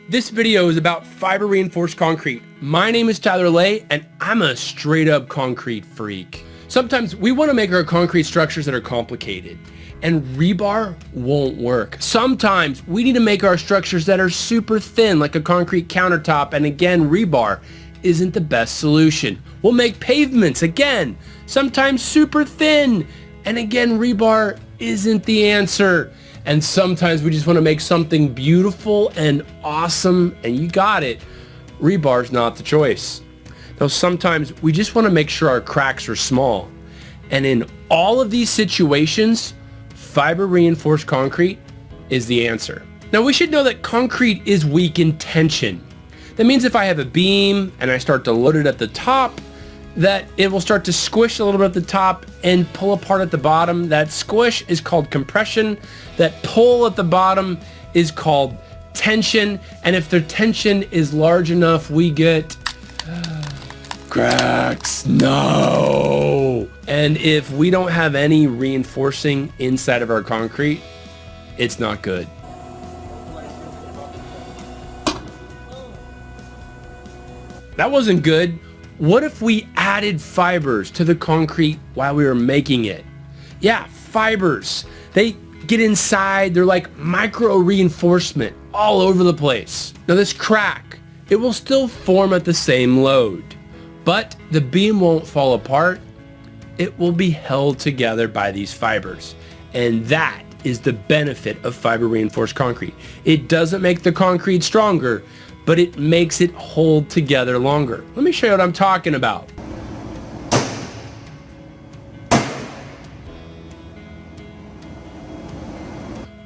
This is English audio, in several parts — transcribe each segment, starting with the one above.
This video is about fiber reinforced concrete. My name is Tyler Lay and I'm a straight up concrete freak. Sometimes we want to make our concrete structures that are complicated and rebar won't work. Sometimes we need to make our structures that are super thin like a concrete countertop, and again rebar isn't the best solution. We'll make pavements, again, sometimes super thin, and again rebar isn't the answer. And sometimes we just want to make something beautiful and awesome, and you got it, rebar's not the choice. Now sometimes we just want to make sure our cracks are small, and in all of these situations, fiber reinforced concrete is the answer. Now we should know that concrete is weak in tension. That means if I have a beam and I start to load it at the top, that it will start to squish a little bit at the top and pull apart at the bottom. That squish is called compression. That pull at the bottom is called tension. And if the tension is large enough, we get cracks. No. And if we don't have any reinforcing inside of our concrete, it's not good. That wasn't good. What if we added fibers to the concrete while we were making it? Yeah, fibers. They get inside. They're like micro reinforcement all over the place. Now this crack, it will still form at the same load, but the beam won't fall apart. It will be held together by these fibers. And that is the benefit of fiber reinforced concrete. It doesn't make the concrete stronger, but it makes it hold together longer. Let me show you what I'm talking about.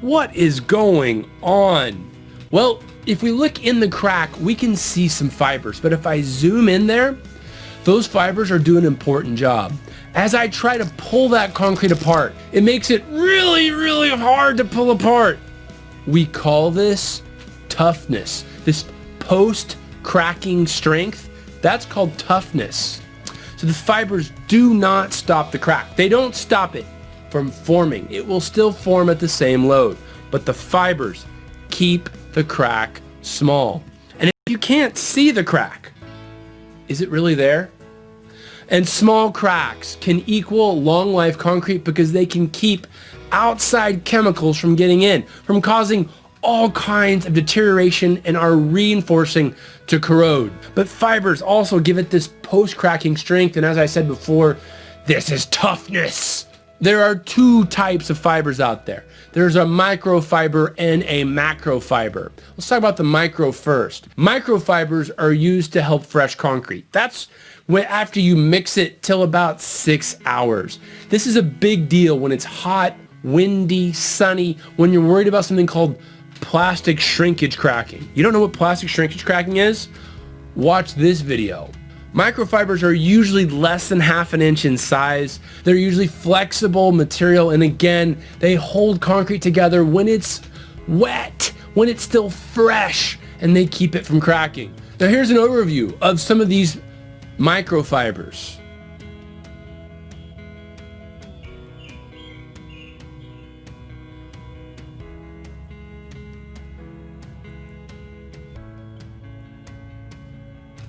What is going on? Well, if we look in the crack, we can see some fibers, but if I zoom in there, those fibers are doing an important job. As I try to pull that concrete apart, it makes it really, really hard to pull apart. We call this toughness. This post-cracking strength, that's called toughness. So the fibers do not stop the crack. They don't stop it from forming. It will still form at the same load, but the fibers keep the crack small. And if you can't see the crack, is it really there? And small cracks can equal long life concrete because they can keep outside chemicals from getting in, from causing all kinds of deterioration and are reinforcing to corrode. But fibers also give it this post-cracking strength, and as I said before, this is toughness. There are two types of fibers out there. There's a microfiber and a macrofiber. Let's talk about the micro first. Microfibers are used to help fresh concrete. That's when after you mix it till about 6 hours. This is a big deal when it's hot, windy, sunny, when you're worried about something called plastic shrinkage cracking. You don't know what plastic shrinkage cracking is? Watch this video. Microfibers are usually less than ½ an inch in size. They're usually flexible material, and again, they hold concrete together when it's wet, when it's still fresh, and they keep it from cracking. Now here's an overview of some of these microfibers.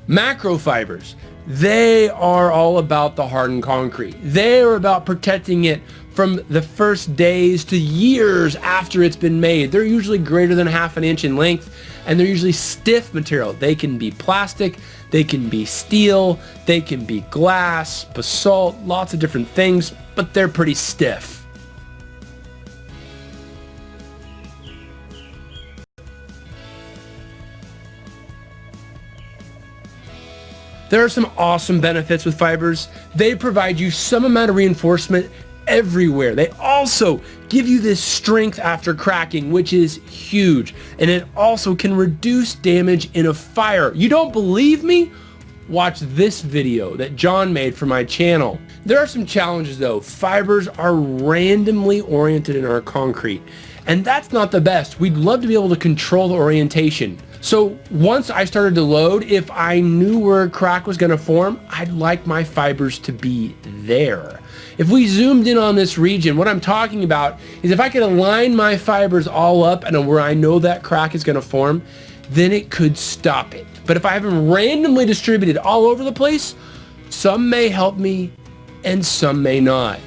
Macrofibers, they are all about the hardened concrete. They are about protecting it from the first days to years after it's been made. They're usually greater than ½ an inch in length, and they're usually stiff material. They can be plastic, they can be steel, they can be glass, basalt, lots of different things, but they're pretty stiff. There are some awesome benefits with fibers. They provide you some amount of reinforcement everywhere. They also give you this strength after cracking, which is huge. And it also can reduce damage in a fire. You don't believe me? Watch this video that John made for my channel. There are some challenges though. Fibers are randomly oriented in our concrete, and that's not the best. We'd love to be able to control the orientation. So once I started to load, if I knew where a crack was going to form, I'd like my fibers to be there. If we zoomed in on this region, what I'm talking about is if I could align my fibers all up and where I know that crack is going to form, then it could stop it. But if I have them randomly distributed all over the place, some may help me and some may not.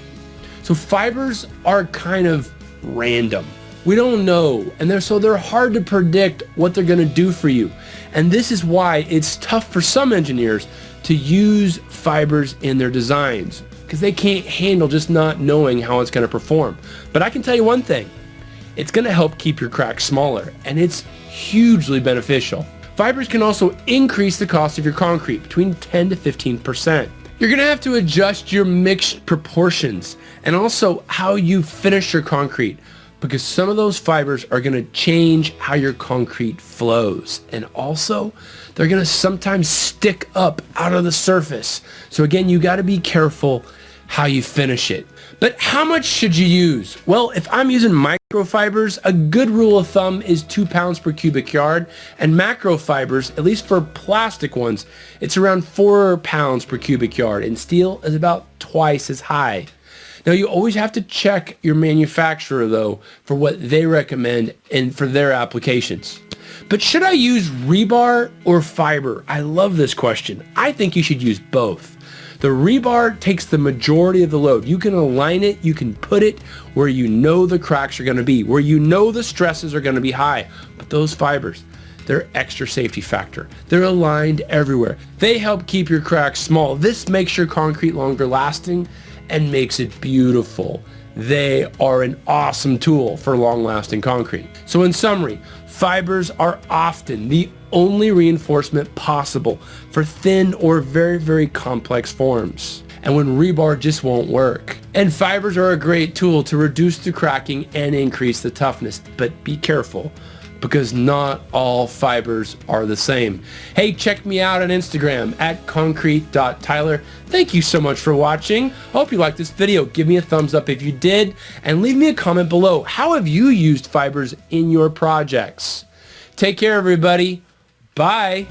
So fibers are kind of random. We don't know, and they're hard to predict what they're going to do for you. And this is why it's tough for some engineers to use fibers in their designs, because they can't handle just not knowing how it's going to perform. But I can tell you one thing, it's going to help keep your cracks smaller, and it's hugely beneficial. Fibers can also increase the cost of your concrete between 10 to 15%. You're going to have to adjust your mixed proportions and also how you finish your concrete, because some of those fibers are going to change how your concrete flows. And also, they're going to sometimes stick up out of the surface. So again, you got to be careful how you finish it. But how much should you use? Well, if I'm using microfibers, a good rule of thumb is 2 pounds per cubic yard. And macrofibers, at least for plastic ones, it's around 4 pounds per cubic yard. And steel is about twice as high. Now, you always have to check your manufacturer, though, for what they recommend and for their applications. But should I use rebar or fiber? I love this question. I think you should use both. The rebar takes the majority of the load. You can align it, you can put it where you know the cracks are going to be, where you know the stresses are going to be high. But those fibers, they're extra safety factor. They're aligned everywhere. They help keep your cracks small. This makes your concrete longer lasting and makes it beautiful. They are an awesome tool for long-lasting concrete. So in summary, fibers are often the only reinforcement possible for thin or very, very complex forms, and when rebar just won't work. And fibers are a great tool to reduce the cracking and increase the toughness, but be careful, because not all fibers are the same. Hey, check me out on Instagram at concrete.tyler. Thank you so much for watching. I hope you liked this video. Give me a thumbs up if you did, and leave me a comment below. How have you used fibers in your projects? Take care, everybody. Bye.